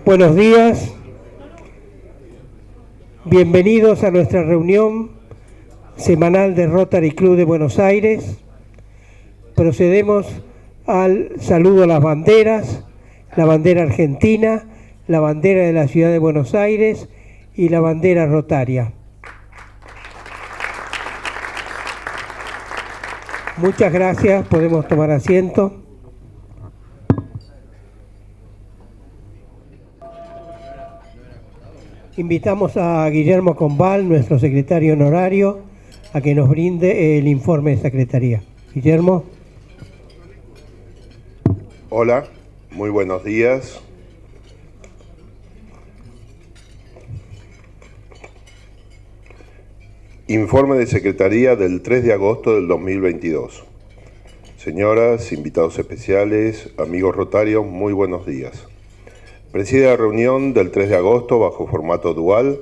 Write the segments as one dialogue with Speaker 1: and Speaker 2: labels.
Speaker 1: Buenos días, bienvenidos a nuestra reunión semanal de Rotary Club de Buenos Aires. Procedemos al saludo a las banderas, la bandera argentina, la bandera de la ciudad de Buenos Aires y la bandera rotaria. Muchas gracias, podemos tomar asiento. Invitamos a Guillermo Combal, nuestro secretario honorario, a que nos brinde el informe de secretaría. Guillermo.
Speaker 2: Hola, muy buenos días. Informe de Secretaría del 3 de agosto del 2022. Señoras, invitados especiales, amigos rotarios, muy buenos días. Preside la reunión del 3 de agosto bajo formato dual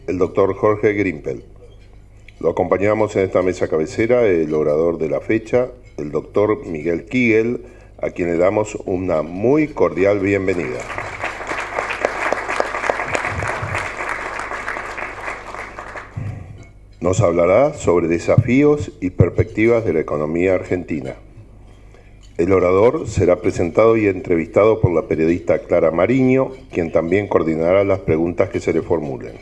Speaker 2: el doctor Jorge Grimpel. Lo acompañamos en esta mesa cabecera el orador de la fecha, el doctor Miguel Kigel, a quien le damos una muy cordial bienvenida. Nos hablará sobre desafíos y perspectivas de la economía argentina. El orador será presentado y entrevistado por la periodista Clara Mariño, quien también coordinará las preguntas que se le formulen.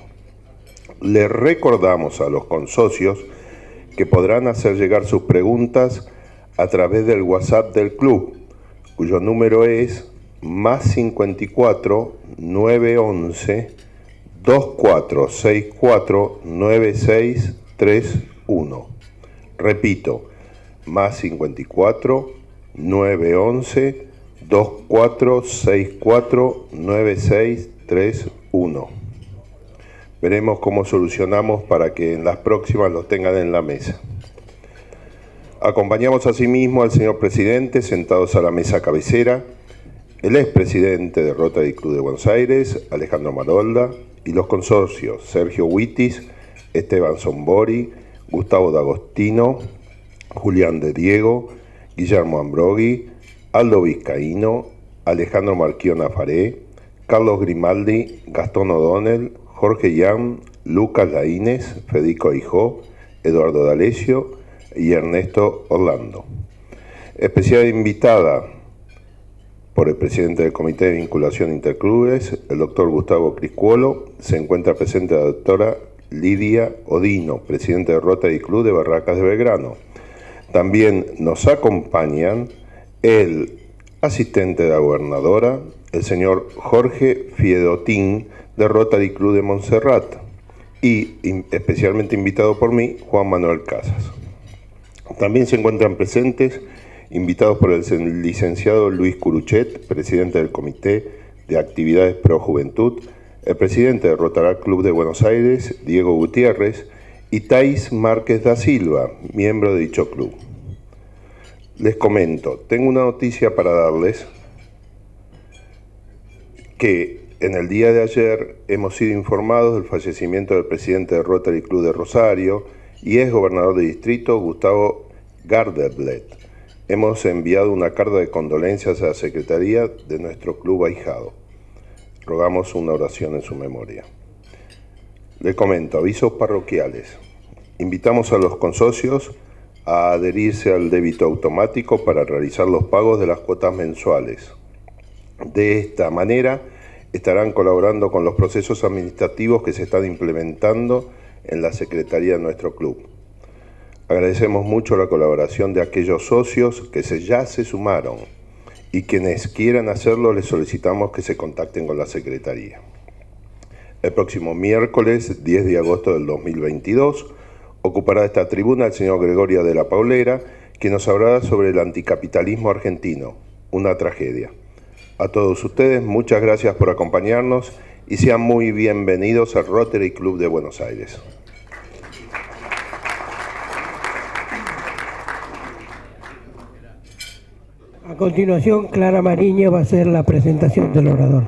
Speaker 2: Le recordamos a los consocios que podrán hacer llegar sus preguntas a través del WhatsApp del club, cuyo número es +54 911 2464 9631. Repito, +54 911 2464 9631. Veremos cómo solucionamos para que en las próximas los tengan en la mesa. Acompañamos asimismo al señor presidente sentados a la mesa cabecera, el expresidente de Rotary Club de Buenos Aires, Alejandro Marolda, y los consorcios Sergio Huitis, Esteban Sombori, Gustavo D'Agostino, Julián de Diego, Guillermo Ambroghi, Aldo Vizcaíno, Alejandro Marchiona Faré, Carlos Grimaldi, Gastón O'Donnell, Jorge Yan, Lucas Laínez, Federico Aijó, Eduardo D'Alessio y Ernesto Orlando. Especial invitada por el presidente del Comité de Vinculación Interclubes, el doctor Gustavo Criscuolo. Se encuentra presente la doctora Lidia Odino, presidente de Rotary Club de Barracas de Belgrano. También nos acompañan el asistente de la gobernadora, el señor Jorge Fiedotín, de Rotary Club de Montserrat, y especialmente invitado por mí, Juan Manuel Casas. También se encuentran presentes, invitados por el licenciado Luis Curuchet, presidente del Comité de Actividades Pro Juventud, el presidente del Rotary Club de Buenos Aires, Diego Gutiérrez, y Thais Márquez da Silva, miembro de dicho club. Les comento, tengo una noticia para darles, que en el día de ayer hemos sido informados del fallecimiento del presidente del Rotary Club de Rosario y ex gobernador de distrito, Gustavo Gardeblet. Hemos enviado una carta de condolencias a la Secretaría de nuestro club ahijado. Rogamos una oración en su memoria. Les comento, avisos parroquiales. Invitamos a los consocios a adherirse al débito automático para realizar los pagos de las cuotas mensuales. De esta manera estarán colaborando con los procesos administrativos que se están implementando en la Secretaría de nuestro club. Agradecemos mucho la colaboración de aquellos socios que ya se sumaron, y quienes quieran hacerlo les solicitamos que se contacten con la Secretaría. El próximo miércoles 10 de agosto del 2022 ocupará esta tribuna el señor Gregorio de la Paulera, quien nos hablará sobre el anticapitalismo argentino, una tragedia. A todos ustedes, muchas gracias por acompañarnos y sean muy bienvenidos al Rotary Club de Buenos Aires.
Speaker 1: A continuación, Clara Mariño va a hacer la presentación del orador.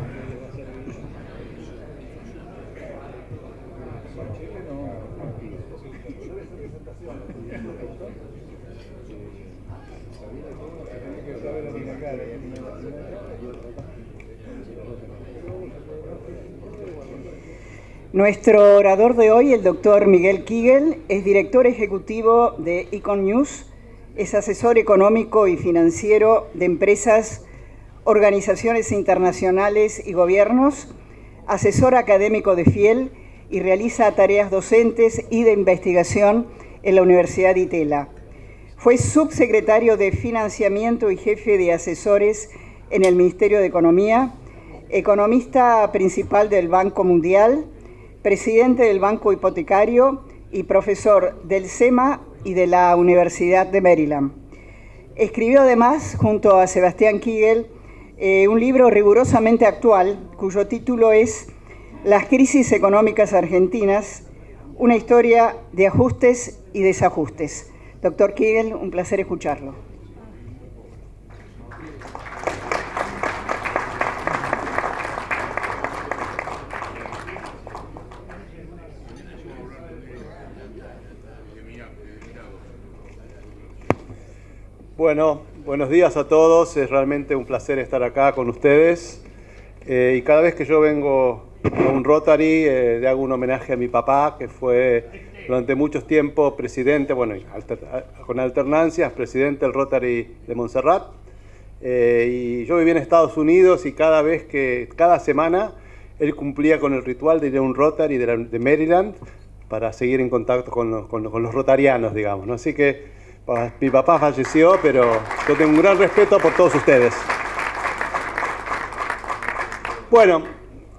Speaker 3: Nuestro orador de hoy, el doctor Miguel Kigel, es director ejecutivo de Econ News, es asesor económico y financiero de empresas, organizaciones internacionales y gobiernos, asesor académico de FIEL y realiza tareas docentes y de investigación en la Universidad de Itela. Fue subsecretario de Financiamiento y jefe de asesores en el Ministerio de Economía, economista principal del Banco Mundial, presidente del Banco Hipotecario y profesor del SEMA y de la Universidad de Maryland. Escribió además, junto a Sebastián Kigel, un libro rigurosamente actual, cuyo título es Las crisis económicas argentinas, una historia de ajustes y desajustes. Doctor Kigel, un placer escucharlo.
Speaker 4: Bueno, buenos días a todos. Es realmente un placer estar acá con ustedes. Y cada vez que yo vengo a un Rotary, le hago un homenaje a mi papá, que fue durante mucho tiempo presidente, bueno, con alternancias, presidente del Rotary de Montserrat. Y yo vivía en Estados Unidos y cada semana, él cumplía con el ritual de ir a un Rotary de Maryland para seguir en contacto con los rotarianos, digamos, ¿no? Así que mi papá falleció, pero yo tengo un gran respeto por todos ustedes. Bueno,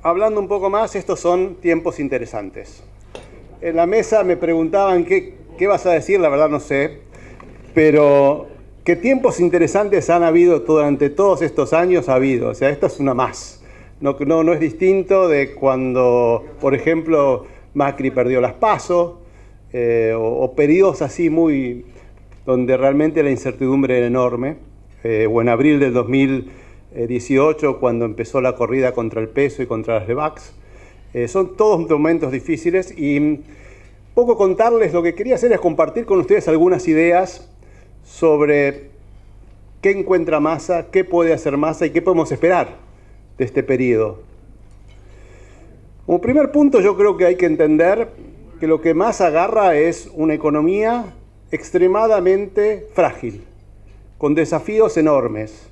Speaker 4: hablando un poco más, estos son tiempos interesantes. En la mesa me preguntaban qué vas a decir, la verdad no sé, pero qué tiempos interesantes han habido durante todos estos años, ha habido. O sea, esto es una más. No es distinto de cuando, por ejemplo, Macri perdió las PASO, o periodos así donde realmente la incertidumbre era enorme, o en abril del 2018, cuando empezó la corrida contra el peso y contra las LEVAX. Son todos momentos difíciles y poco contarles, lo que quería hacer es compartir con ustedes algunas ideas sobre qué encuentra Massa, qué puede hacer Massa y qué podemos esperar de este periodo. Como primer punto, yo creo que hay que entender que lo que Massa agarra es una economía extremadamente frágil, con desafíos enormes.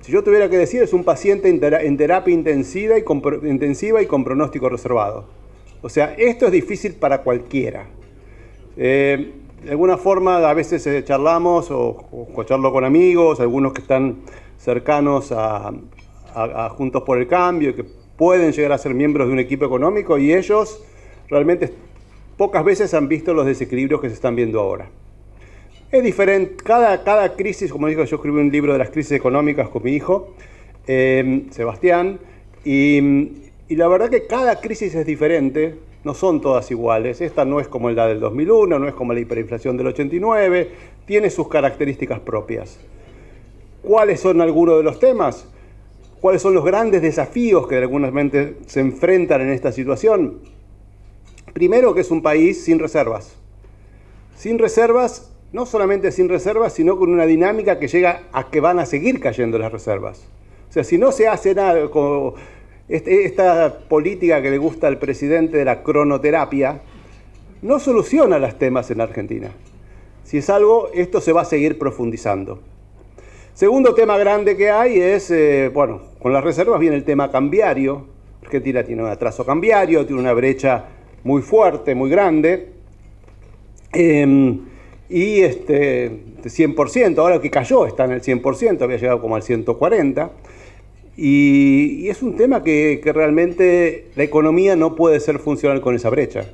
Speaker 4: Si yo tuviera que decir, es un paciente en terapia intensiva y con pronóstico reservado. O sea, esto es difícil para cualquiera. De alguna forma, a veces charlamos o charlo con amigos, algunos que están cercanos a Juntos por el Cambio, que pueden llegar a ser miembros de un equipo económico, y ellos realmente pocas veces han visto los desequilibrios que se están viendo ahora. Es diferente, cada crisis, como digo, yo escribí un libro de las crisis económicas con mi hijo, Sebastián, y la verdad que cada crisis es diferente, no son todas iguales. Esta no es como la del 2001, no es como la hiperinflación del 89, tiene sus características propias. ¿Cuáles son algunos de los temas? ¿Cuáles son los grandes desafíos que de alguna manera se enfrentan en esta situación? Primero, que es un país sin reservas. Sin reservas. No solamente sin reservas, sino con una dinámica que llega a que van a seguir cayendo las reservas. O sea, si no se hace nada, como esta política que le gusta al presidente de la cronoterapia, no soluciona los temas en Argentina. Si es algo, esto se va a seguir profundizando. Segundo tema grande que hay es, bueno, con las reservas viene el tema cambiario. Argentina tiene un atraso cambiario, tiene una brecha muy fuerte, muy grande. Y de 100%, ahora que cayó está en el 100%, había llegado como al 140%, y es un tema que realmente la economía no puede ser funcional con esa brecha.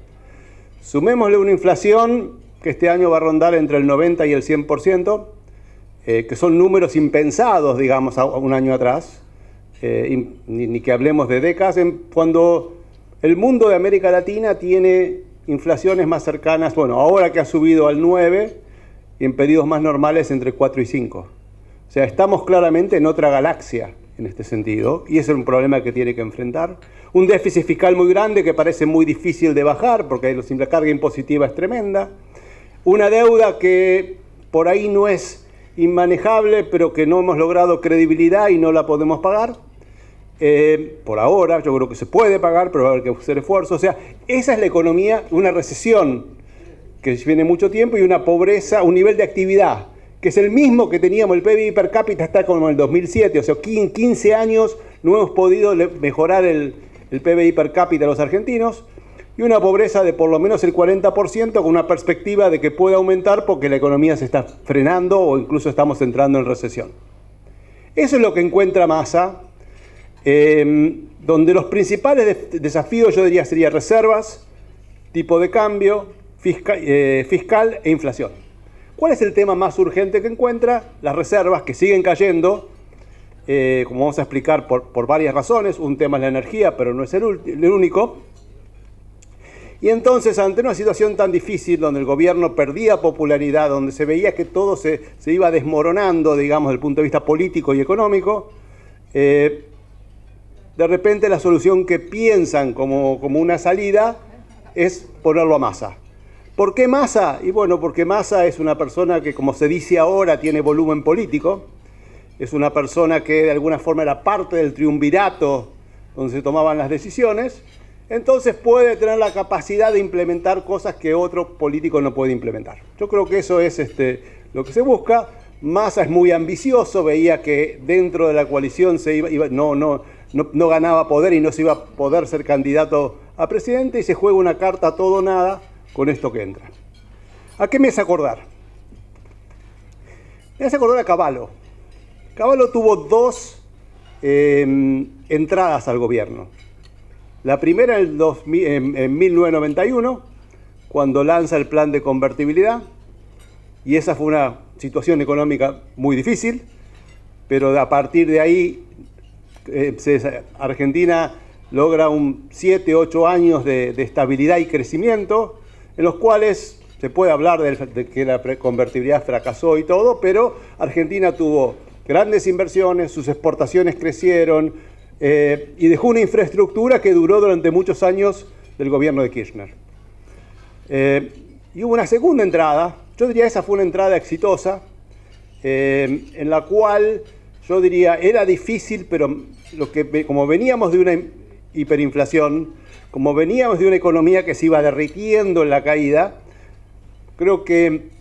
Speaker 4: Sumémosle una inflación que este año va a rondar entre el 90 y el 100%, que son números impensados, digamos, a un año atrás, ni que hablemos de décadas, cuando el mundo de América Latina tiene inflaciones más cercanas, bueno, ahora que ha subido al 9, y en periodos más normales entre 4 y 5. O sea, estamos claramente en otra galaxia en este sentido, y ese es un problema que tiene que enfrentar. Un déficit fiscal muy grande que parece muy difícil de bajar, porque la carga impositiva es tremenda. Una deuda que por ahí no es inmanejable, pero que no hemos logrado credibilidad y no la podemos pagar. Por ahora, yo creo que se puede pagar, pero va a haber que hacer esfuerzo. O sea, esa es la economía, una recesión que viene mucho tiempo y una pobreza, un nivel de actividad, que es el mismo que teníamos, el PBI per cápita está como en el 2007, o sea, 15 años no hemos podido mejorar el PBI per cápita de los argentinos, y una pobreza de por lo menos el 40%, con una perspectiva de que puede aumentar porque la economía se está frenando o incluso estamos entrando en recesión. Eso es lo que encuentra Massa, donde los principales desafíos, yo diría, serían reservas, tipo de cambio, fiscal e inflación. ¿Cuál es el tema más urgente que encuentra? Las reservas, que siguen cayendo, como vamos a explicar por varias razones. Un tema es la energía, pero no es el único. Y entonces, ante una situación tan difícil, donde el gobierno perdía popularidad, donde se veía que todo se iba desmoronando, digamos, desde el punto de vista político y económico, de repente la solución que piensan como una salida es ponerlo a Massa. ¿Por qué Massa? Y bueno, porque Massa es una persona que, como se dice ahora, tiene volumen político. Es una persona que de alguna forma era parte del triunvirato donde se tomaban las decisiones. Entonces puede tener la capacidad de implementar cosas que otro político no puede implementar. Yo creo que eso es lo que se busca. Massa es muy ambicioso, veía que dentro de la coalición no ganaba poder y no se iba a poder ser candidato a presidente, y se juega una carta todo o nada con esto que entra. ¿A qué me hace acordar? Me hace acordar a Cavallo. Cavallo tuvo dos entradas al gobierno. La primera en 1991, cuando lanza el plan de convertibilidad, y esa fue una situación económica muy difícil, pero a partir de ahí Argentina logra 7, 8 años de estabilidad y crecimiento, en los cuales se puede hablar de que la convertibilidad fracasó y todo, pero Argentina tuvo grandes inversiones, sus exportaciones crecieron, y dejó una infraestructura que duró durante muchos años del gobierno de Kirchner. Y hubo una segunda entrada, yo diría esa fue una entrada exitosa, en la cual yo diría era difícil, pero como veníamos de una hiperinflación, como veníamos de una economía que se iba derritiendo en la caída, creo que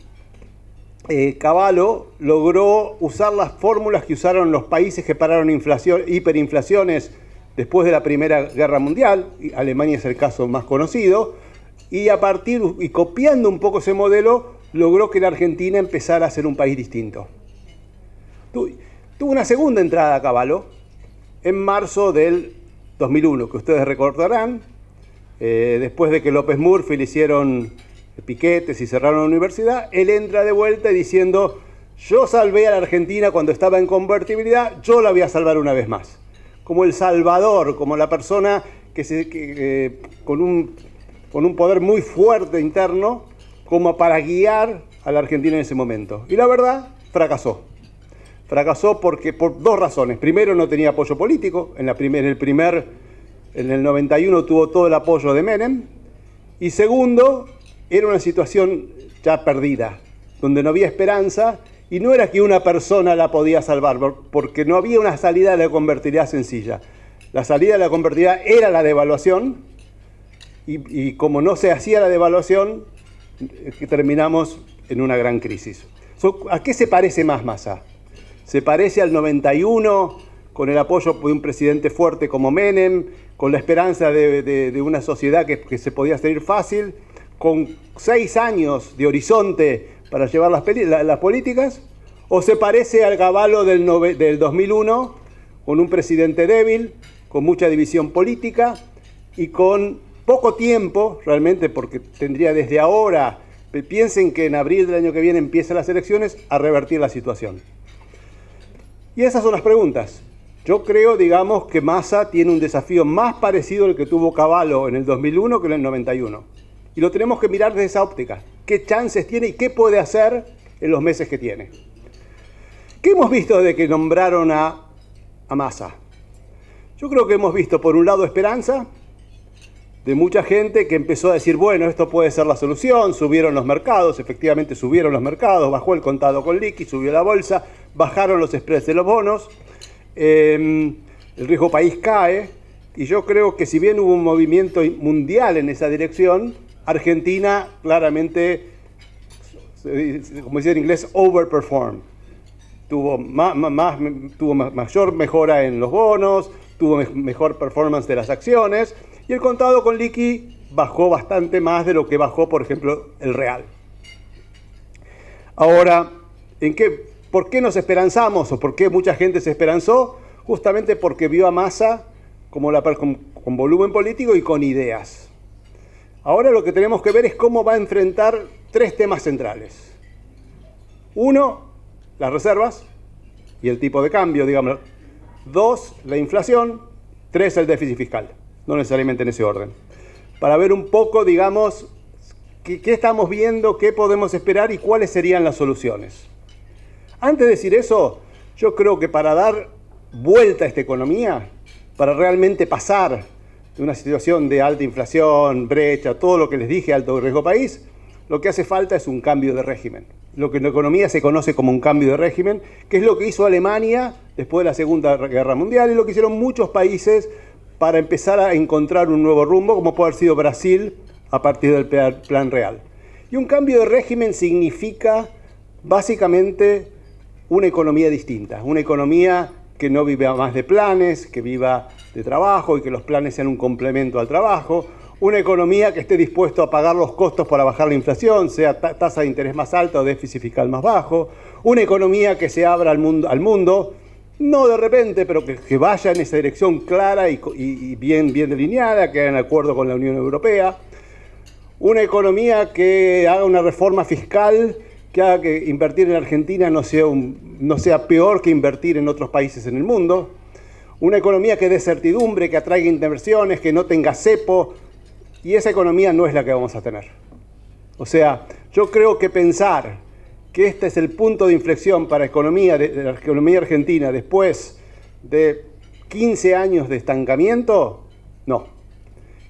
Speaker 4: Cavallo logró usar las fórmulas que usaron los países que pararon hiperinflaciones después de la Primera Guerra Mundial. Alemania es el caso más conocido, y copiando un poco ese modelo, logró que la Argentina empezara a ser un país distinto. Tuvo una segunda entrada a Cavallo en marzo del 2001, que ustedes recordarán, después de que López Murphy le hicieron piquetes y cerraron la universidad, él entra de vuelta diciendo: yo salvé a la Argentina cuando estaba en convertibilidad, yo la voy a salvar una vez más. Como el salvador, como la persona con un poder muy fuerte interno, como para guiar a la Argentina en ese momento. Y la verdad, fracasó. Fracasó por dos razones. Primero, no tenía apoyo político. En el 91 tuvo todo el apoyo de Menem. Y segundo, era una situación ya perdida, donde no había esperanza, y no era que una persona la podía salvar, porque no había una salida de la convertibilidad sencilla. La salida de la convertibilidad era la devaluación, y como no se hacía la devaluación, terminamos en una gran crisis. ¿A qué se parece más Massa? Se parece al 91, con el apoyo de un presidente fuerte como Menem, con la esperanza de una sociedad que se podía salir fácil, con 6 años de horizonte para llevar las políticas, o se parece al Cavallo del 2001, con un presidente débil, con mucha división política y con poco tiempo, realmente, porque tendría desde ahora, piensen que en abril del año que viene empiezan las elecciones, a revertir la situación. Y esas son las preguntas. Yo creo, digamos, que Massa tiene un desafío más parecido al que tuvo Cavallo en el 2001 que en el 91. Y lo tenemos que mirar desde esa óptica. ¿Qué chances tiene y qué puede hacer en los meses que tiene? ¿Qué hemos visto desde que nombraron a Massa? Yo creo que hemos visto, por un lado, esperanza de mucha gente que empezó a decir, bueno, esto puede ser la solución. Subieron los mercados, efectivamente subieron los mercados, bajó el contado con liqui, subió la bolsa, bajaron los spreads de los bonos. el riesgo país cae, y yo creo que si bien hubo un movimiento mundial en esa dirección, Argentina claramente, como dice en inglés, overperformed. Tuvo mayor mejora en los bonos, tuvo mejor performance de las acciones, y el contado con liqui bajó bastante más de lo que bajó, por ejemplo, el real. Ahora, ¿por qué nos esperanzamos o por qué mucha gente se esperanzó? Justamente porque vio a Massa con volumen político y con ideas. Ahora lo que tenemos que ver es cómo va a enfrentar tres temas centrales. Uno, las reservas y el tipo de cambio, digamos. Dos, la inflación. Tres, el déficit fiscal. No necesariamente en ese orden. Para ver un poco, digamos, qué estamos viendo, qué podemos esperar y cuáles serían las soluciones. Antes de decir eso, yo creo que para dar vuelta a esta economía, para realmente pasar de una situación de alta inflación, brecha, todo lo que les dije, alto riesgo país, lo que hace falta es un cambio de régimen. Lo que en la economía se conoce como un cambio de régimen, que es lo que hizo Alemania después de la Segunda Guerra Mundial y lo que hicieron muchos países para empezar a encontrar un nuevo rumbo, como puede haber sido Brasil a partir del Plan Real. Y un cambio de régimen significa básicamente una economía distinta, una economía que no viva más de planes, que viva de trabajo y que los planes sean un complemento al trabajo, una economía que esté dispuesto a pagar los costos para bajar la inflación, sea tasa de interés más alta o déficit fiscal más bajo, una economía que se abra al mundo, no de repente, pero que vaya en esa dirección clara y bien delineada, que haga en acuerdo con la Unión Europea, una economía que haga una reforma fiscal que haga que invertir en Argentina no sea peor que invertir en otros países en el mundo, una economía que dé certidumbre, que atraiga inversiones, que no tenga cepo, y esa economía no es la que vamos a tener. O sea, yo creo que pensar que este es el punto de inflexión para la economía argentina después de 15 años de estancamiento, no.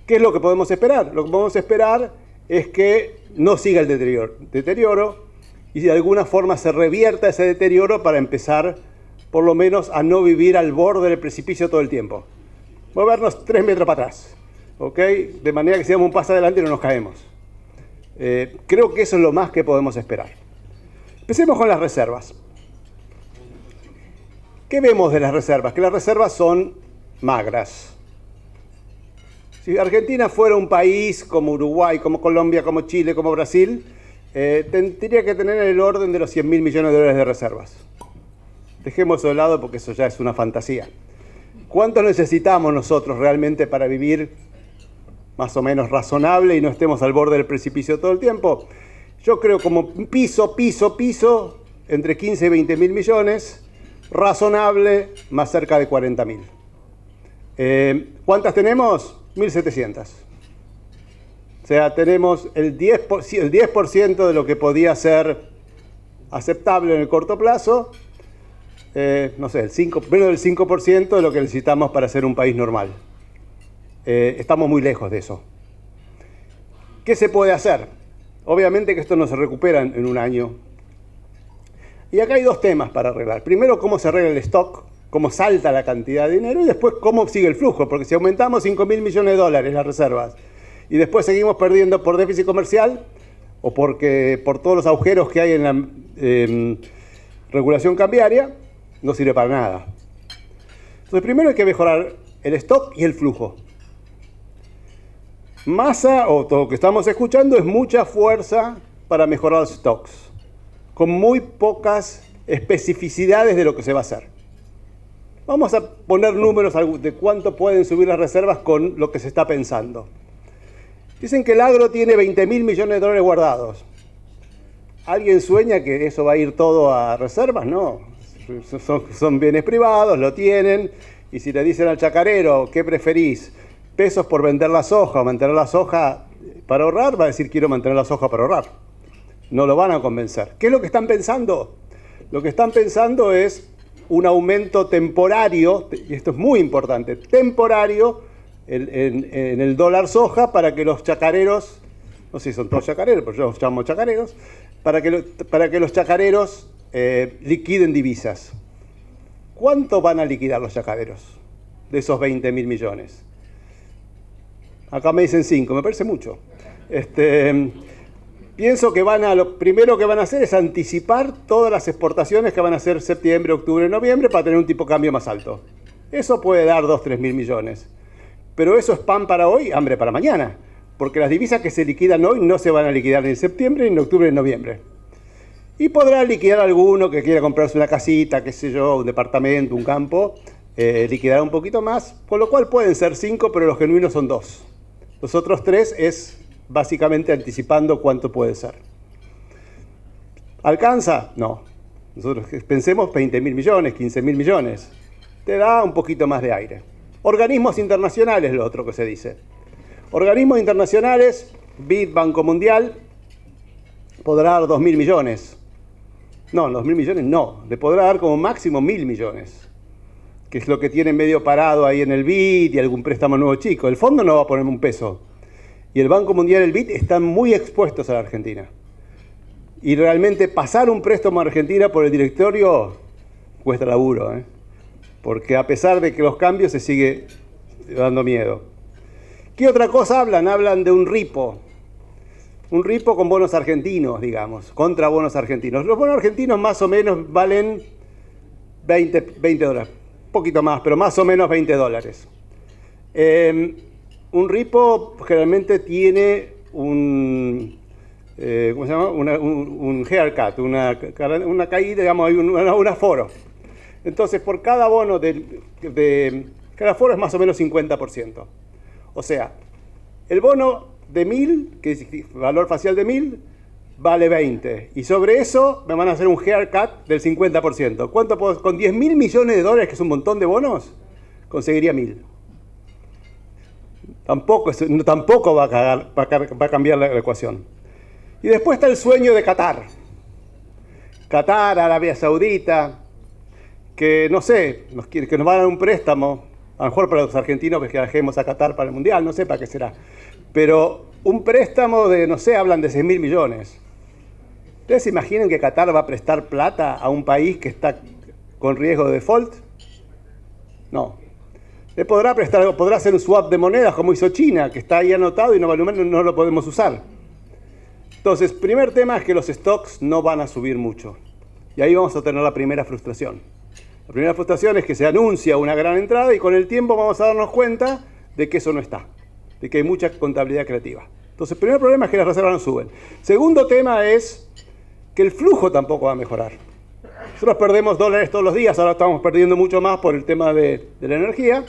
Speaker 4: ¿Qué es lo que podemos esperar? Lo que podemos esperar es que no siga el deterioro y de alguna forma se revierta ese deterioro para empezar, por lo menos, a no vivir al borde del precipicio todo el tiempo. Movernos 3 metros para atrás, ¿ok? De manera que si damos un paso adelante no nos caemos. Creo que eso es lo más que podemos esperar. Empecemos con las reservas. ¿Qué vemos de las reservas? Que las reservas son magras. Si Argentina fuera un país como Uruguay, como Colombia, como Chile, como Brasil, tendría que tener el orden de los 100.000 millones de dólares de reservas. Dejemos eso de lado porque eso ya es una fantasía. ¿Cuánto necesitamos nosotros realmente para vivir más o menos razonable y no estemos al borde del precipicio todo el tiempo? Yo creo como piso, entre 15 y 20 mil millones, razonable, más cerca de 40 mil. ¿Cuántas tenemos? 1.700. O sea, tenemos el 10% de lo que podía ser aceptable en el corto plazo, no sé, menos del 5% de lo que necesitamos para ser un país normal. Estamos muy lejos de eso. ¿Qué se puede hacer? Obviamente que esto no se recupera en un año. Y acá hay dos temas para arreglar. Primero, cómo se arregla el stock, cómo salta la cantidad de dinero, y después cómo sigue el flujo. Porque si aumentamos 5.000 millones de dólares las reservas y después seguimos perdiendo por déficit comercial o por todos los agujeros que hay en la regulación cambiaria, no sirve para nada. Entonces, primero hay que mejorar el stock y el flujo. Massa, o todo lo que estamos escuchando, es mucha fuerza para mejorar los stocks, con muy pocas especificidades de lo que se va a hacer. Vamos a poner números de cuánto pueden subir las reservas con lo que se está pensando. Dicen que el agro tiene 20.000 millones de dólares guardados. ¿Alguien sueña que eso va a ir todo a reservas? No. Son bienes privados, lo tienen, y si le dicen al chacarero, ¿qué preferís? ¿Pesos por vender la soja o mantener la soja para ahorrar? Va a decir, quiero mantener la soja para ahorrar. No lo van a convencer. ¿Qué es lo que están pensando? Lo que están pensando es un aumento temporario, y esto es muy importante, temporario en el dólar soja para que los chacareros, no sé si son todos chacareros, pero yo los llamo chacareros, para que los chacareros liquiden divisas. ¿Cuánto van a liquidar los chacareros? de esos 20.000 millones. Acá me dicen 5, me parece mucho. Pienso que lo primero que van a hacer es anticipar todas las exportaciones que van a hacer septiembre, octubre, noviembre para tener un tipo de cambio más alto. Eso puede dar 2-3 mil millones. Pero eso es pan para hoy, hambre para mañana. Porque las divisas que se liquidan hoy no se van a liquidar ni en septiembre, ni en octubre, ni en noviembre. Y podrá liquidar alguno que quiera comprarse una casita, qué sé yo, un departamento, un campo, liquidará un poquito más, con lo cual pueden ser 5, pero los genuinos son 2. Los otros 3 es básicamente anticipando cuánto puede ser. ¿Alcanza? No. Nosotros pensemos 20.000 millones, 15.000 millones. Te da un poquito más de aire. Organismos internacionales, lo otro que se dice. Organismos internacionales, BID, Banco Mundial, podrá dar 2.000 millones. No, 2.000 millones no. Le podrá dar como máximo 1.000 millones. Que es lo que tiene medio parado ahí en el BID y algún préstamo nuevo chico. El fondo no va a poner un peso. Y el Banco Mundial y el BID están muy expuestos a la Argentina. Y realmente pasar un préstamo a Argentina por el directorio cuesta laburo, porque a pesar de que los cambios se sigue dando miedo. ¿Qué otra cosa hablan? Hablan de un ripo. Un ripo con bonos argentinos, digamos, contra bonos argentinos. Los bonos argentinos más o menos valen 20 dólares. Un poquito más, pero más o menos 20 dólares. Un ripo generalmente tiene un haircut, una caída, digamos, hay un aforo. Entonces, por cada bono cada aforo es más o menos 50%. O sea, el bono de 1.000, que es valor facial de 1.000, vale 20. Y sobre eso me van a hacer un haircut del 50%. ¿Cuánto puedo? Con 10.000 millones de dólares, que es un montón de bonos, conseguiría 1.000. Tampoco va a cambiar la ecuación. Y después está el sueño de Qatar. Qatar, Arabia Saudita, que no sé, que nos van a dar un préstamo, a lo mejor para los argentinos que viajemos a Qatar para el Mundial, no sé para qué será. Pero un préstamo de, no sé, hablan de 6.000 millones. ¿Ustedes se imaginan que Qatar va a prestar plata a un país que está con riesgo de default? No. Le podrá hacer un swap de monedas como hizo China, que está ahí anotado y no lo podemos usar. Entonces, primer tema es que los stocks no van a subir mucho. Y ahí vamos a tener la primera frustración. La primera frustración es que se anuncia una gran entrada y con el tiempo vamos a darnos cuenta de que eso no está, de que hay mucha contabilidad creativa. Entonces, el primer problema es que las reservas no suben. Segundo tema es que el flujo tampoco va a mejorar. Nosotros perdemos dólares todos los días, ahora estamos perdiendo mucho más por el tema de la energía.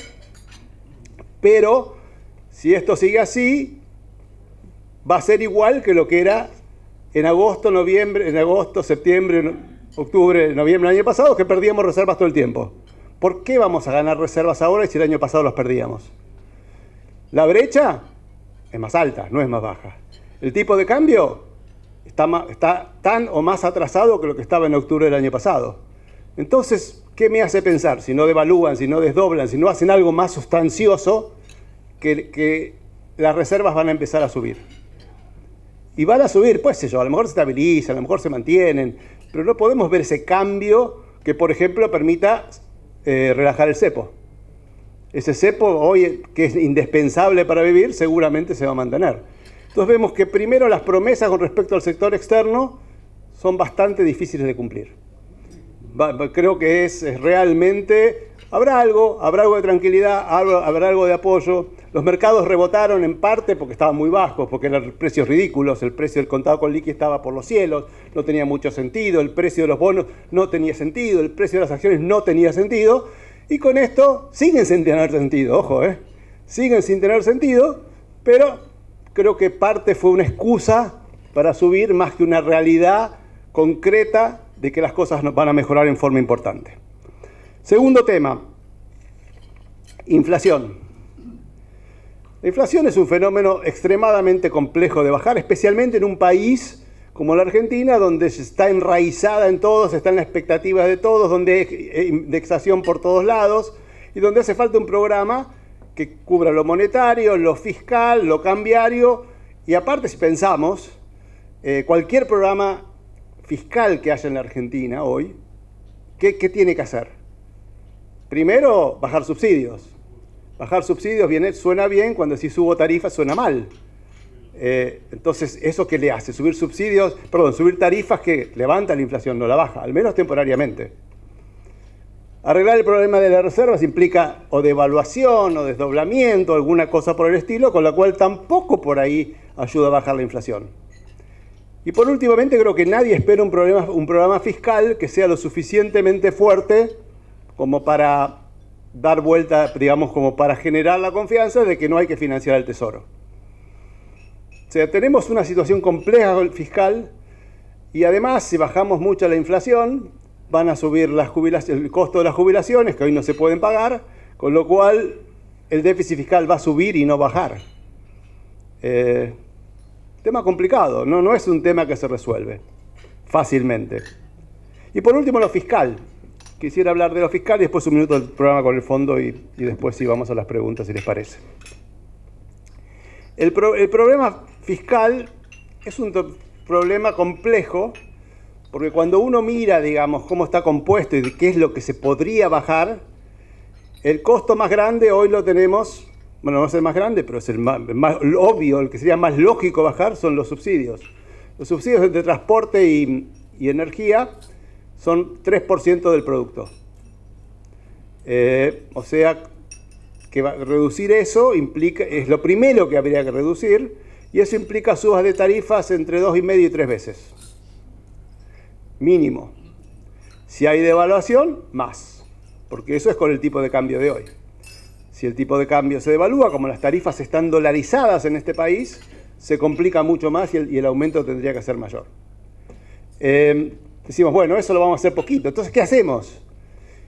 Speaker 4: Pero si esto sigue así, va a ser igual que lo que era en agosto, septiembre, octubre, noviembre del año pasado, que perdíamos reservas todo el tiempo. ¿Por qué vamos a ganar reservas ahora si el año pasado las perdíamos? La brecha es más alta, no es más baja. El tipo de cambio está tan o más atrasado que lo que estaba en octubre del año pasado. Entonces, ¿qué me hace pensar? Si no devalúan, si no desdoblan, si no hacen algo más sustancioso, que las reservas van a empezar a subir. Y van a subir, pues a lo mejor se estabilizan, a lo mejor se mantienen, pero no podemos ver ese cambio que, por ejemplo, permita relajar el cepo. Ese cepo hoy, que es indispensable para vivir, seguramente se va a mantener. Entonces vemos que primero las promesas con respecto al sector externo son bastante difíciles de cumplir. Creo que es realmente, habrá algo de tranquilidad, habrá algo de apoyo. Los mercados rebotaron en parte porque estaban muy bajos, porque eran precios ridículos, el precio del contado con liqui estaba por los cielos, no tenía mucho sentido, el precio de los bonos no tenía sentido, el precio de las acciones no tenía sentido, y con esto siguen sin tener sentido, ojo, siguen sin tener sentido, pero creo que parte fue una excusa para subir más que una realidad concreta de que las cosas van a mejorar en forma importante. Segundo tema, inflación. La inflación es un fenómeno extremadamente complejo de bajar, especialmente en un país como la Argentina, donde está enraizada en todos, está en la expectativa de todos, donde hay indexación por todos lados y donde hace falta un programa que cubra lo monetario, lo fiscal, lo cambiario y aparte, si pensamos, cualquier programa fiscal que haya en la Argentina hoy, ¿qué tiene que hacer? Primero, bajar subsidios. Bajar subsidios suena bien, cuando si subo tarifas suena mal. Entonces, ¿eso qué le hace? Subir tarifas que levanta la inflación, no la baja, al menos temporariamente. Arreglar el problema de las reservas implica o devaluación o desdoblamiento, alguna cosa por el estilo, con la cual tampoco por ahí ayuda a bajar la inflación. Y por últimamente, creo que nadie espera un programa fiscal que sea lo suficientemente fuerte como para dar vuelta, digamos, como para generar la confianza de que no hay que financiar el Tesoro. O sea, tenemos una situación compleja fiscal y además, si bajamos mucho la inflación, van a subir el costo de las jubilaciones, que hoy no se pueden pagar, con lo cual el déficit fiscal va a subir y no bajar. Tema complicado, no es un tema que se resuelve fácilmente. Y por último, lo fiscal. Quisiera hablar de lo fiscal y después un minuto del programa con el fondo y después sí vamos a las preguntas, si les parece. El problema fiscal es un problema complejo, porque cuando uno mira, digamos, cómo está compuesto y qué es lo que se podría bajar, el costo más grande hoy lo tenemos, bueno, no es el más grande, pero es el más obvio, el que sería más lógico bajar, son los subsidios. Los subsidios de transporte y energía son 3% del producto. O sea, que reducir eso es lo primero que habría que reducir, y eso implica subas de tarifas entre 2,5 y 3 veces. Mínimo. Si hay devaluación, más. Porque eso es con el tipo de cambio de hoy. Si el tipo de cambio se devalúa, como las tarifas están dolarizadas en este país, se complica mucho más y el aumento tendría que ser mayor. Decimos, bueno, eso lo vamos a hacer poquito. Entonces, ¿qué hacemos?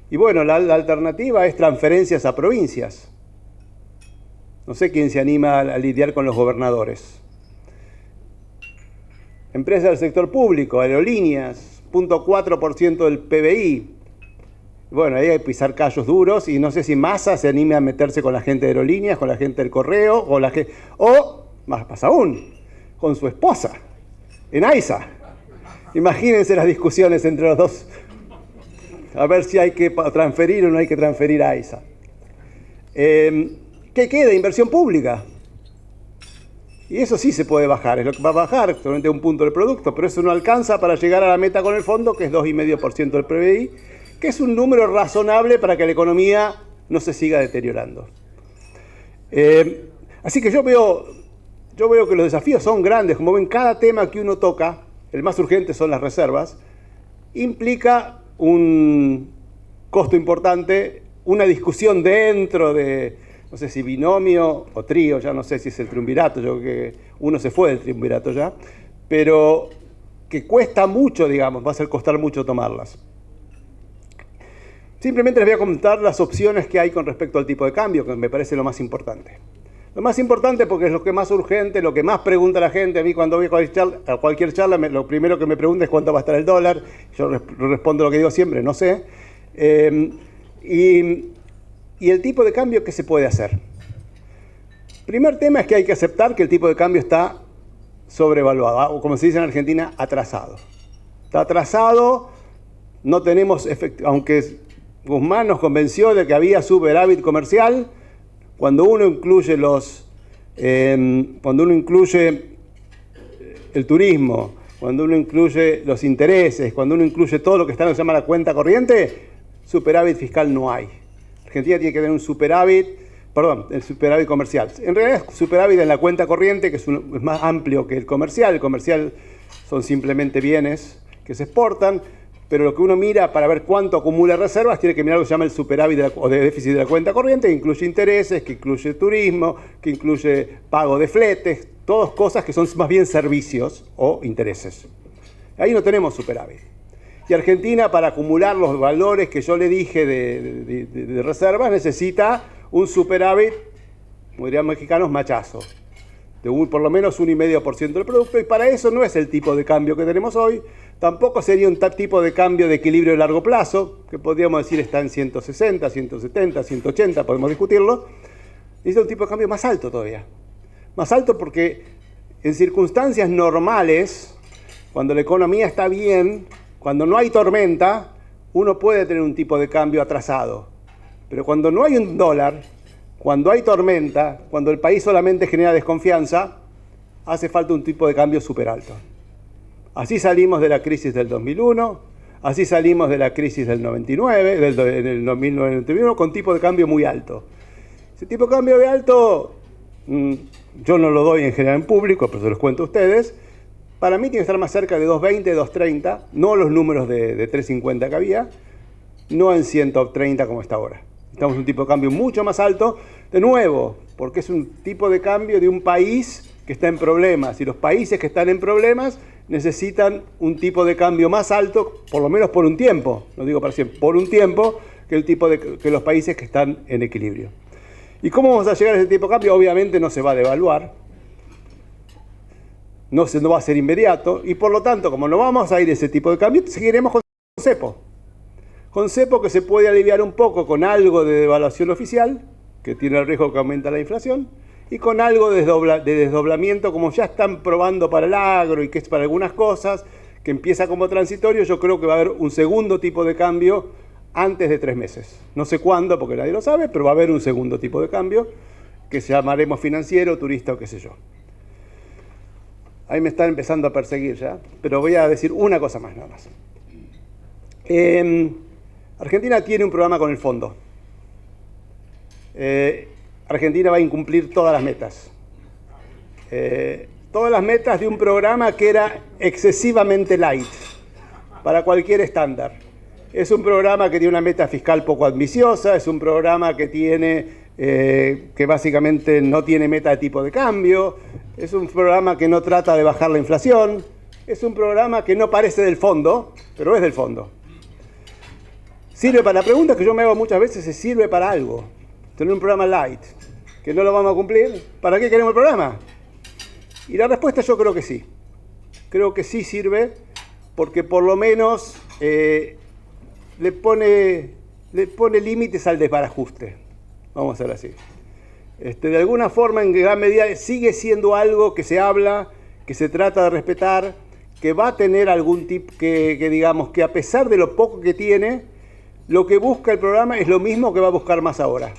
Speaker 4: Y bueno, la alternativa es transferencias a provincias. No sé quién se anima a lidiar con los gobernadores. Empresas del sector público, aerolíneas, 0,4% del PBI. Bueno, ahí hay que pisar callos duros y no sé si Massa se anime a meterse con la gente de aerolíneas, con la gente del correo, o más aún, con su esposa, en AISA. Imagínense las discusiones entre los dos, a ver si hay que transferir o no hay que transferir a AISA. ¿Qué queda? Inversión pública. Y eso sí se puede bajar, es lo que va a bajar, solamente un punto del producto, pero eso no alcanza para llegar a la meta con el fondo, que es 2,5% del PBI, que es un número razonable para que la economía no se siga deteriorando. Así que yo veo que los desafíos son grandes. Como ven, cada tema que uno toca, el más urgente son las reservas, implica un costo importante, una discusión dentro de, no sé si binomio o trío, ya no sé si es el triunvirato, yo creo que uno se fue del triunvirato ya, pero que cuesta mucho, digamos, va a costar mucho tomarlas. Simplemente les voy a contar las opciones que hay con respecto al tipo de cambio, que me parece lo más importante. Lo más importante porque es lo que más urgente, lo que más pregunta la gente. A mí cuando voy a cualquier charla, lo primero que me pregunta es cuánto va a estar el dólar. Yo respondo lo que digo siempre, no sé. Y el tipo de cambio, ¿qué se puede hacer? Primer tema es que hay que aceptar que el tipo de cambio está sobrevaluado, o como se dice en Argentina, atrasado. Está atrasado, no tenemos efecto, aunque Guzmán nos convenció de que había superávit comercial. Cuando uno incluye el turismo, cuando uno incluye los intereses, cuando uno incluye todo lo que está en lo que se llama la cuenta corriente, superávit fiscal no hay. Argentina tiene que tener el superávit comercial. En realidad es superávit en la cuenta corriente, que es más amplio que el comercial. El comercial son simplemente bienes que se exportan, pero lo que uno mira para ver cuánto acumula reservas, tiene que mirar lo que se llama el superávit o de déficit de la cuenta corriente, que incluye intereses, que incluye turismo, que incluye pago de fletes, todas cosas que son más bien servicios o intereses. Ahí no tenemos superávit. Y Argentina, para acumular los valores que yo le dije de reservas, necesita un superávit, como dirían mexicanos, machazo, de por lo menos 1,5% del producto, y para eso no es el tipo de cambio que tenemos hoy. Tampoco sería un tipo de cambio de equilibrio de largo plazo, que podríamos decir está en 160, 170, 180, podemos discutirlo. Necesita un tipo de cambio más alto todavía. Más alto porque en circunstancias normales, cuando la economía está bien, cuando no hay tormenta, uno puede tener un tipo de cambio atrasado. Pero cuando no hay un dólar, Cuando hay tormenta, cuando el país solamente genera desconfianza, hace falta un tipo de cambio súper alto. Así salimos de la crisis del 2001, así salimos de la crisis del 99, en el 2091, con tipo de cambio muy alto. Ese tipo de cambio muy alto, yo no lo doy en general en público, pero se los cuento a ustedes. Para mí tiene que estar más cerca de 2.20, 2.30, no los números de 3.50 que había, no en 130 como está ahora. Estamos en un tipo de cambio mucho más alto, de nuevo, porque es un tipo de cambio de un país que está en problemas, y los países que están en problemas necesitan un tipo de cambio más alto, por lo menos por un tiempo, no digo para siempre, por un tiempo, que los países que están en equilibrio. ¿Y cómo vamos a llegar a ese tipo de cambio? Obviamente no se va a devaluar, no va a ser inmediato, y por lo tanto, como no vamos a ir a ese tipo de cambio, seguiremos con cepo. Con cepo que se puede aliviar un poco con algo de devaluación oficial, que tiene el riesgo que aumenta la inflación, y con algo de desdoblamiento, como ya están probando para el agro y que es para algunas cosas, que empieza como transitorio. Yo creo que va a haber un segundo tipo de cambio antes de 3 meses. No sé cuándo, porque nadie lo sabe, pero va a haber un segundo tipo de cambio, que se llamaremos financiero, turista o qué sé yo. Ahí me están empezando a perseguir ya, pero voy a decir una cosa más nada más. Argentina tiene un programa con el fondo. Argentina va a incumplir todas las metas. Todas las metas de un programa que era excesivamente light para cualquier estándar. Es un programa que tiene una meta fiscal poco ambiciosa, es un programa que que básicamente no tiene meta de tipo de cambio, es un programa que no trata de bajar la inflación, es un programa que no parece del fondo, pero es del fondo. Sirve para la pregunta que yo me hago muchas veces, es sirve para algo. Tener un programa light, que no lo vamos a cumplir, ¿para qué queremos el programa? Y la respuesta yo creo que sí. Creo que sí sirve, porque por lo menos le pone límites al desbarajuste. Vamos a hacer así. De alguna forma, en gran medida, sigue siendo algo que se habla, que se trata de respetar, que va a tener algún tipo, que digamos, que a pesar de lo poco que tiene, lo que busca el programa es lo mismo que va a buscar más ahora.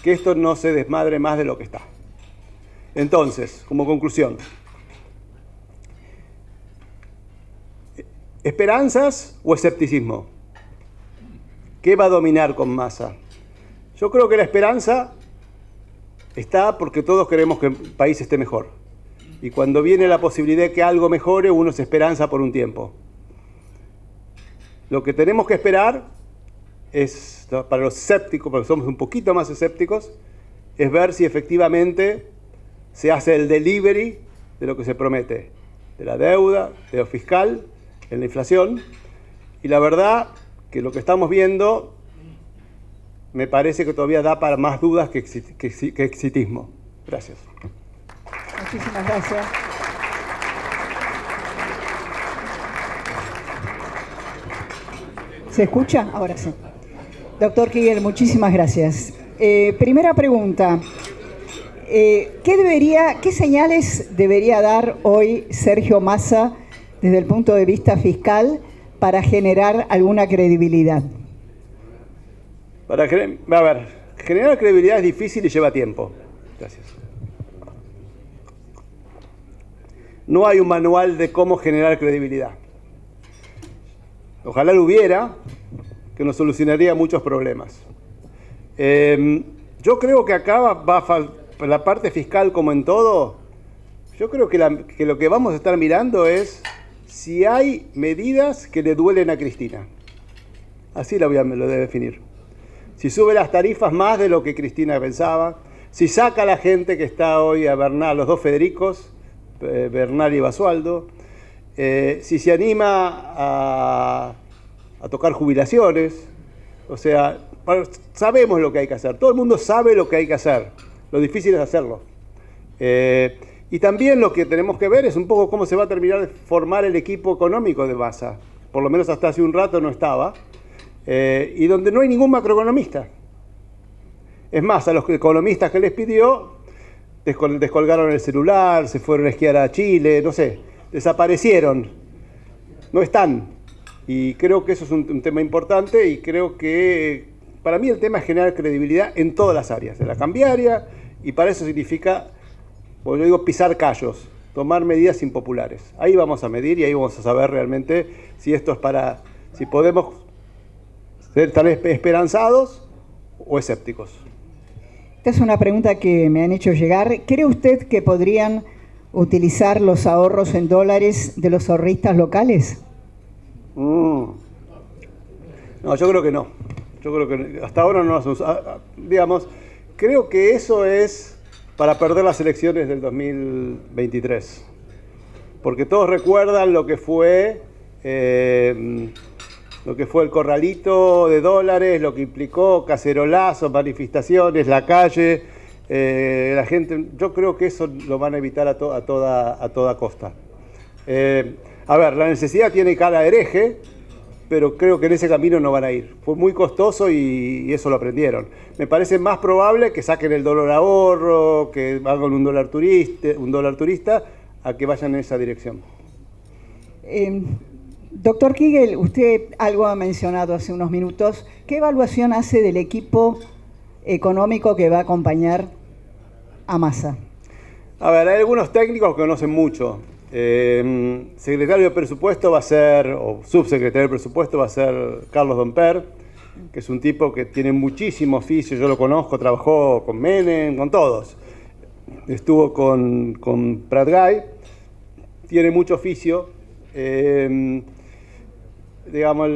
Speaker 4: Que esto no se desmadre más de lo que está. Entonces, como conclusión, ¿esperanzas o escepticismo? ¿Qué va a dominar con Massa? Yo creo que la esperanza está porque todos queremos que el país esté mejor. Y cuando viene la posibilidad de que algo mejore, uno se esperanza por un tiempo. Lo que tenemos que esperar es, para los escépticos, porque somos un poquito más escépticos, es ver si efectivamente se hace el delivery de lo que se promete, de la deuda, de lo fiscal, en la inflación. Y la verdad que lo que estamos viendo me parece que todavía da para más dudas que exitismo. Gracias.
Speaker 3: Muchísimas gracias. ¿Se escucha? Ahora sí. Doctor Kigel, muchísimas gracias. Primera pregunta. ¿Qué señales debería dar hoy Sergio Massa desde el punto de vista fiscal para generar alguna credibilidad?
Speaker 4: Generar credibilidad es difícil y lleva tiempo. Gracias. No hay un manual de cómo generar credibilidad. Ojalá lo hubiera, que nos solucionaría muchos problemas. Yo creo que acá la parte fiscal, como en todo, yo creo que lo que vamos a estar mirando es si hay medidas que le duelen a Cristina. Así lo debe definir. Si sube las tarifas más de lo que Cristina pensaba, si saca a la gente que está hoy a Bernal, los dos Federicos, Bernal y Basualdo, si se anima a tocar jubilaciones. O sea, sabemos lo que hay que hacer, todo el mundo sabe lo que hay que hacer, lo difícil es hacerlo. Y también lo que tenemos que ver es un poco cómo se va a terminar de formar el equipo económico de Massa, por lo menos hasta hace un rato no estaba, y donde no hay ningún macroeconomista. Es más, a los economistas que les pidió, descolgaron el celular, se fueron a esquiar a Chile, no sé, desaparecieron, no están. Y creo que eso es un tema importante y creo que para mí el tema es generar credibilidad en todas las áreas, en la cambiaria, y para eso significa, como yo digo, pisar callos, tomar medidas impopulares. Ahí vamos a medir y ahí vamos a saber realmente si esto es si podemos ser tal vez esperanzados o escépticos.
Speaker 3: Esta es una pregunta que me han hecho llegar. ¿Cree usted que podrían utilizar los ahorros en dólares de los ahorristas locales?
Speaker 4: No, yo creo que no. Yo creo que hasta ahora no lo digamos, creo que eso es para perder las elecciones del 2023. Porque todos recuerdan lo que fue el corralito de dólares, lo que implicó cacerolazos, manifestaciones, la calle, la gente. Yo creo que eso lo van a evitar a toda costa. A ver, la necesidad tiene cara de hereje, pero creo que en ese camino no van a ir. Fue muy costoso y eso lo aprendieron. Me parece más probable que saquen el dólar ahorro, que hagan un dólar turista, a que vayan en esa dirección.
Speaker 3: Doctor Kigel, usted algo ha mencionado hace unos minutos. ¿Qué evaluación hace del equipo económico que va a acompañar a Massa?
Speaker 4: A ver, hay algunos técnicos que conocen mucho. Secretario de Presupuesto va a ser, o subsecretario de Presupuesto va a ser Carlos Domper, que es un tipo que tiene muchísimo oficio, yo lo conozco, trabajó con Menem, con todos. Estuvo con Prat Guy, tiene mucho oficio. Digamos,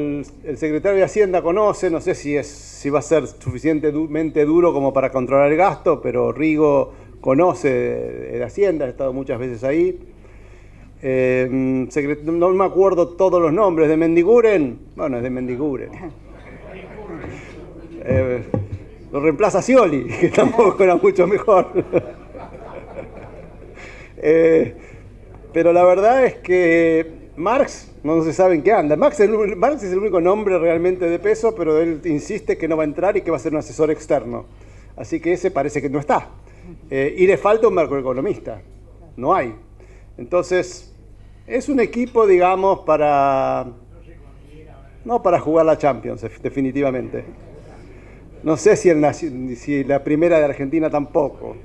Speaker 4: el secretario de Hacienda conoce, no sé si va a ser suficientemente duro como para controlar el gasto, pero Rigo conoce de Hacienda, ha estado muchas veces ahí. No me acuerdo todos los nombres. ¿De Mendiguren? Bueno, es de Mendiguren. Lo reemplaza Scioli, que tampoco era mucho mejor. Pero la verdad es que Marx no se sabe en qué anda. Marx es el único nombre realmente de peso, pero él insiste que no va a entrar y que va a ser un asesor externo. Así que ese parece que no está. Y le falta un macroeconomista. No hay. Entonces, es un equipo, digamos, no para jugar la Champions, definitivamente. No sé si la primera de Argentina tampoco.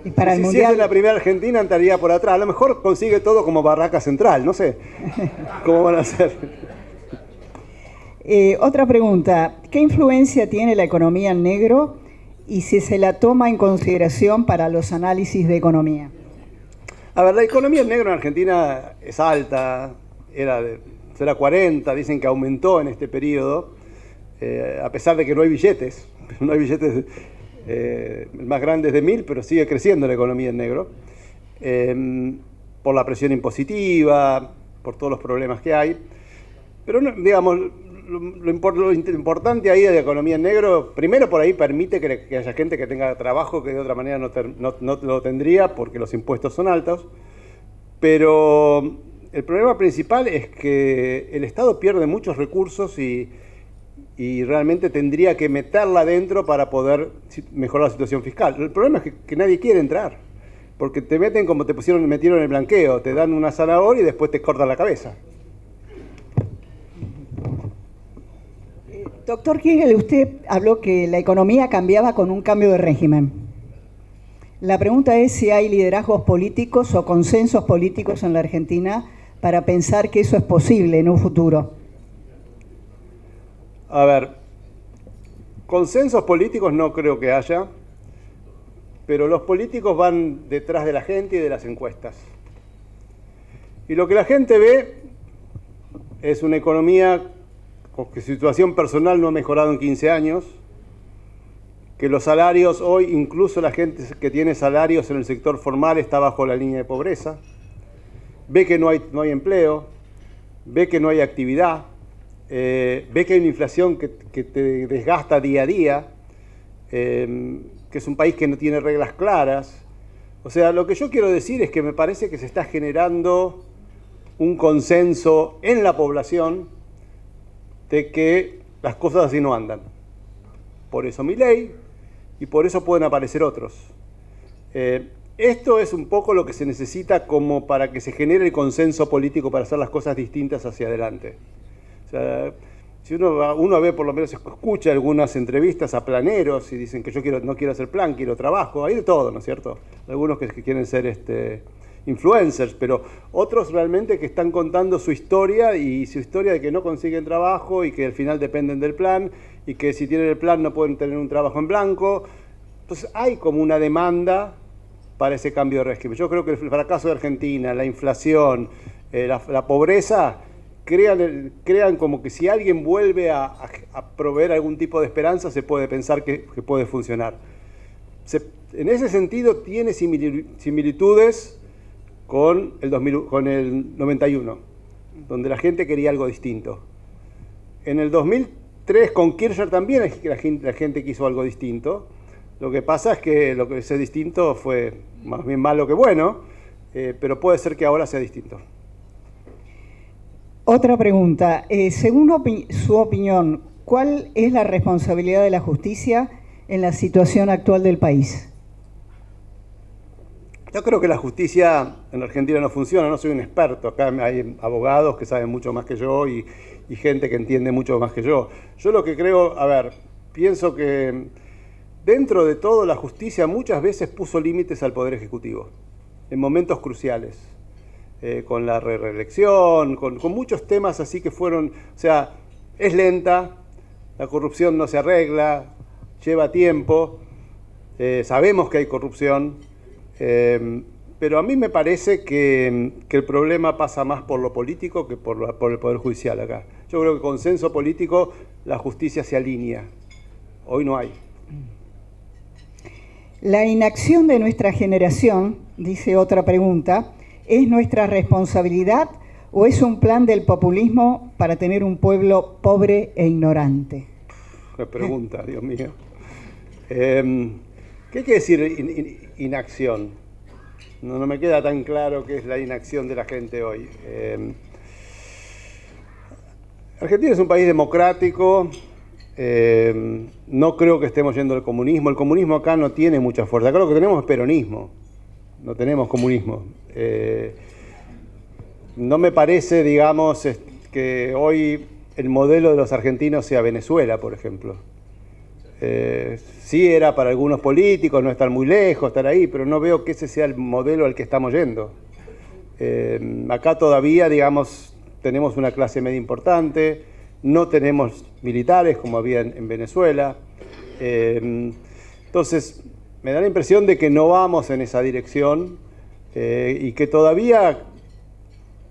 Speaker 3: Y para el
Speaker 4: si
Speaker 3: Mundial...
Speaker 4: es de la primera Argentina, entraría por atrás. A lo mejor consigue todo como Barraca Central, no sé cómo van a hacer.
Speaker 3: Otra pregunta, ¿qué influencia tiene la economía en negro y si se la toma en consideración para los análisis de economía?
Speaker 4: A ver, la economía en negro en Argentina es alta, era 40, dicen que aumentó en este periodo, a pesar de que no hay billetes, el más grande es de 1000, pero sigue creciendo la economía en negro, por la presión impositiva, por todos los problemas que hay. Pero, digamos, lo importante ahí de la economía en negro, primero por ahí permite que haya gente que tenga trabajo que de otra manera no lo tendría porque los impuestos son altos, pero el problema principal es que el Estado pierde muchos recursos y realmente tendría que meterla adentro para poder mejorar la situación fiscal. El problema es que nadie quiere entrar, porque te meten como metieron en el blanqueo, te dan una zanahoria y después te cortan la cabeza.
Speaker 3: Doctor Kigel, usted habló que la economía cambiaba con un cambio de régimen. La pregunta es si hay liderazgos políticos o consensos políticos en la Argentina para pensar que eso es posible en un futuro.
Speaker 4: A ver, consensos políticos no creo que haya, pero los políticos van detrás de la gente y de las encuestas. Y lo que la gente ve es una economía que su situación personal no ha mejorado en 15 años, que los salarios hoy, incluso la gente que tiene salarios en el sector formal está bajo la línea de pobreza, ve que no hay empleo, ve que no hay actividad, ve que hay una inflación que te desgasta día a día, que es un país que no tiene reglas claras. O sea, lo que yo quiero decir es que me parece que se está generando un consenso en la población de que las cosas así no andan. Por eso Milei y por eso pueden aparecer otros. Esto es un poco lo que se necesita como para que se genere el consenso político para hacer las cosas distintas hacia adelante. O sea, Si uno ve, por lo menos escucha algunas entrevistas a planeros y dicen que no quiero hacer plan, quiero trabajo, hay de todo, ¿no es cierto? Algunos que quieren ser influencers, pero otros realmente que están contando su historia y su historia de que no consiguen trabajo y que al final dependen del plan y que si tienen el plan no pueden tener un trabajo en blanco. Entonces hay como una demanda para ese cambio de régimen. Yo creo que el fracaso de Argentina, la inflación, la pobreza, crean como que si alguien vuelve a proveer algún tipo de esperanza, se puede pensar que puede funcionar. En ese sentido tiene similitudes con el 91, donde la gente quería algo distinto. En el 2003 con Kirchner también la gente quiso algo distinto. Lo que pasa es que lo que ese distinto fue más bien malo que bueno, pero puede ser que ahora sea distinto.
Speaker 3: Otra pregunta. Según su opinión, ¿cuál es la responsabilidad de la justicia en la situación actual del país?
Speaker 4: Yo creo que la justicia en Argentina no funciona, no soy un experto. Acá hay abogados que saben mucho más que yo y gente que entiende mucho más que yo. Yo lo que creo, pienso que dentro de todo la justicia muchas veces puso límites al Poder Ejecutivo en momentos cruciales. Con la reelección, con muchos temas así que fueron, es lenta, la corrupción no se arregla, lleva tiempo, sabemos que hay corrupción, pero a mí me parece que el problema pasa más por lo político que por el Poder Judicial acá. Yo creo que con consenso político la justicia se alinea, hoy no hay.
Speaker 3: La inacción de nuestra generación, dice otra pregunta, ¿es nuestra responsabilidad o es un plan del populismo para tener un pueblo pobre e ignorante?
Speaker 4: Qué pregunta, Dios mío. ¿Qué quiere decir inacción? No me queda tan claro qué es la inacción de la gente hoy. Argentina es un país democrático. No creo que estemos yendo al comunismo. El comunismo acá no tiene mucha fuerza. Acá lo que tenemos es peronismo. No tenemos comunismo. No me parece, digamos, que hoy el modelo de los argentinos sea Venezuela, por ejemplo. Sí era para algunos políticos no estar muy lejos, estar ahí, pero no veo que ese sea el modelo al que estamos yendo. Acá todavía, digamos, tenemos una clase media importante, no tenemos militares como había en Venezuela. Entonces, me da la impresión de que no vamos en esa dirección y que todavía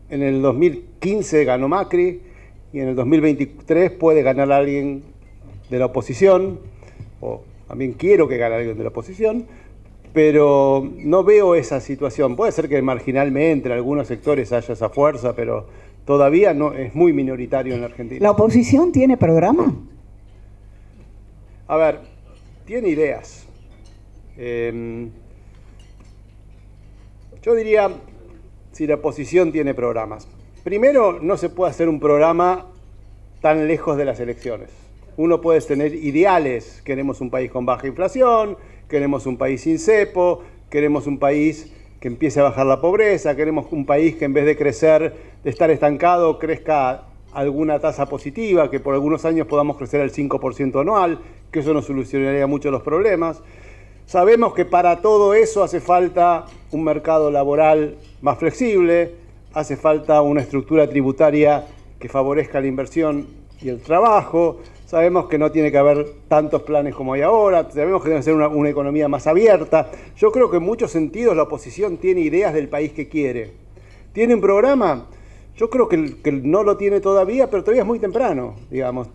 Speaker 4: en el 2015 ganó Macri y en el 2023 puede ganar alguien de la oposición, o también quiero que gane alguien de la oposición, pero no veo esa situación. Puede ser que marginalmente en algunos sectores haya esa fuerza, pero todavía no, es muy minoritario en la Argentina.
Speaker 3: ¿La oposición tiene programa?
Speaker 4: Tiene ideas. Yo diría, si la oposición tiene programas. Primero, no se puede hacer un programa tan lejos de las elecciones. Uno puede tener ideales, queremos un país con baja inflación, queremos un país sin cepo, queremos un país que empiece a bajar la pobreza, queremos un país que en vez de crecer, de estar estancado, crezca alguna tasa positiva, que por algunos años podamos crecer al 5% anual, que eso nos solucionaría mucho los problemas. Sabemos que para todo eso hace falta un mercado laboral más flexible, hace falta una estructura tributaria que favorezca la inversión y el trabajo. Sabemos que no tiene que haber tantos planes como hay ahora, sabemos que debe ser una economía más abierta. Yo creo que en muchos sentidos la oposición tiene ideas del país que quiere. ¿Tiene un programa? Yo creo que no lo tiene todavía, pero todavía es muy temprano, digamos.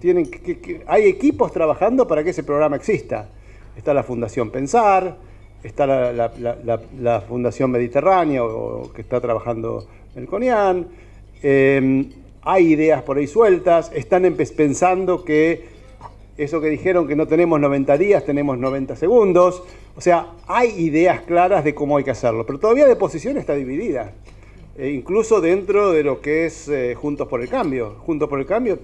Speaker 4: Hay equipos trabajando para que ese programa exista. Está la Fundación Pensar, está la Fundación Mediterránea, que está trabajando en el CONIAN. Hay ideas por ahí sueltas, están pensando que eso que dijeron que no tenemos 90 días, tenemos 90 segundos. O sea, hay ideas claras de cómo hay que hacerlo, pero todavía la oposición está dividida. Incluso dentro de lo que es Juntos por el Cambio. Juntos por el Cambio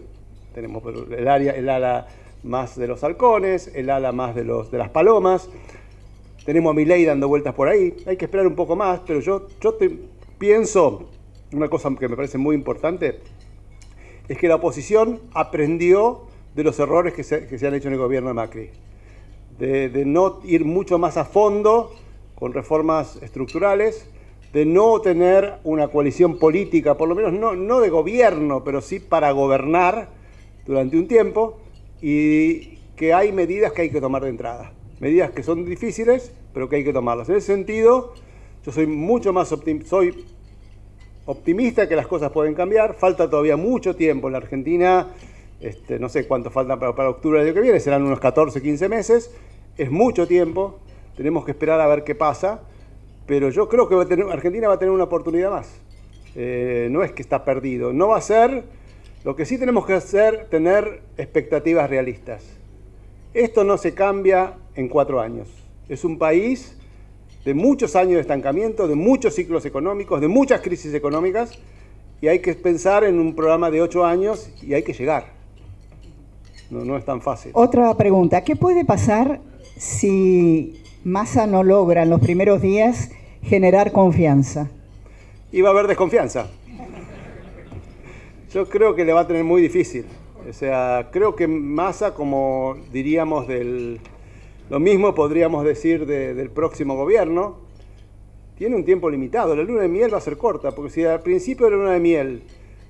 Speaker 4: tenemos el ala más de los halcones, el ala más de las palomas. Tenemos a Milei dando vueltas por ahí. Hay que esperar un poco más, pero yo pienso, una cosa que me parece muy importante, es que la oposición aprendió de los errores que se han hecho en el gobierno de Macri, de no ir mucho más a fondo con reformas estructurales, de no tener una coalición política, por lo menos no de gobierno, pero sí para gobernar durante un tiempo, y que hay medidas que hay que tomar de entrada. Medidas que son difíciles, pero que hay que tomarlas. En ese sentido, yo soy mucho más optimista que las cosas pueden cambiar. Falta todavía mucho tiempo en la Argentina. No sé cuánto falta para octubre del año que viene, serán unos 14, 15 meses. Es mucho tiempo, tenemos que esperar a ver qué pasa. Pero yo creo que Argentina va a tener una oportunidad más. No es que está perdido. No va a ser. Lo que sí tenemos que hacer, tener expectativas realistas. Esto no se cambia en 4 años. Es un país de muchos años de estancamiento, de muchos ciclos económicos, de muchas crisis económicas, y hay que pensar en un programa de 8 años y hay que llegar. No es tan fácil.
Speaker 3: Otra pregunta, ¿qué puede pasar si Massa no logra en los primeros días generar confianza?
Speaker 4: Y va a haber desconfianza. Yo creo que le va a tener muy difícil. O sea, creo que Massa, como diríamos lo mismo podríamos decir del próximo gobierno, tiene un tiempo limitado. La luna de miel va a ser corta, porque si al principio de la luna de miel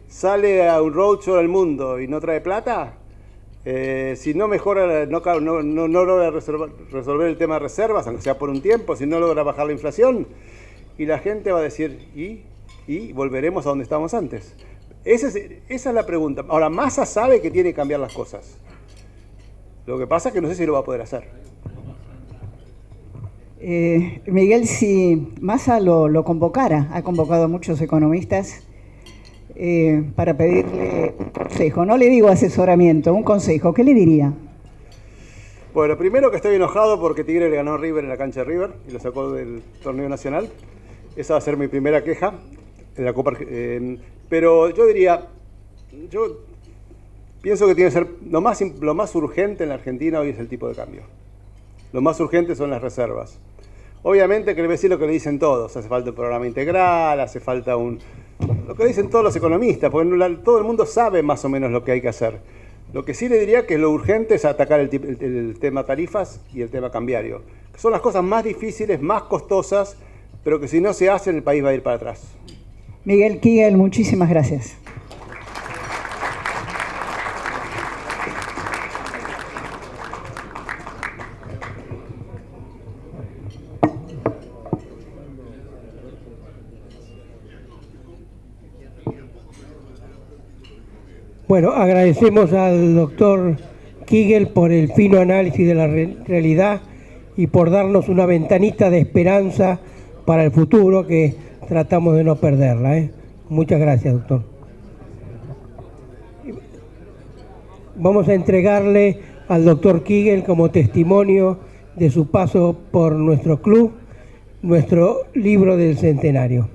Speaker 4: sale a un roadshow al mundo y no trae plata, si no mejora, no logra resolver el tema de reservas, aunque sea por un tiempo, si no logra bajar la inflación, y la gente va a decir, ¿y volveremos a donde estábamos antes? Esa es la pregunta. Ahora, Massa sabe que tiene que cambiar las cosas. Lo que pasa es que no sé si lo va a poder hacer.
Speaker 3: Miguel, si Massa lo convocara, ha convocado a muchos economistas para pedirle consejo, no le digo asesoramiento, un consejo, ¿qué le diría?
Speaker 4: Bueno, primero que estoy enojado porque Tigre le ganó a River en la cancha de River y lo sacó del torneo nacional. Esa va a ser mi primera queja en la Copa. Pero yo diría, yo pienso que tiene que ser lo más urgente en la Argentina hoy es el tipo de cambio. Lo más urgente son las reservas. Obviamente que le voy a decir lo que le dicen todos. Hace falta un programa integral, hace falta lo que dicen todos los economistas, porque todo el mundo sabe más o menos lo que hay que hacer. Lo que sí le diría que lo urgente es atacar el tema tarifas y el tema cambiario, que son las cosas más difíciles, más costosas, pero que si no se hacen el país va a ir para atrás.
Speaker 3: Miguel Kigel, muchísimas gracias.
Speaker 1: Bueno, agradecemos al doctor Kigel por el fino análisis de la realidad y por darnos una ventanita de esperanza para el futuro que tratamos de no perderla. Muchas gracias, doctor. Vamos a entregarle al doctor Kigel como testimonio de su paso por nuestro club, nuestro libro del centenario.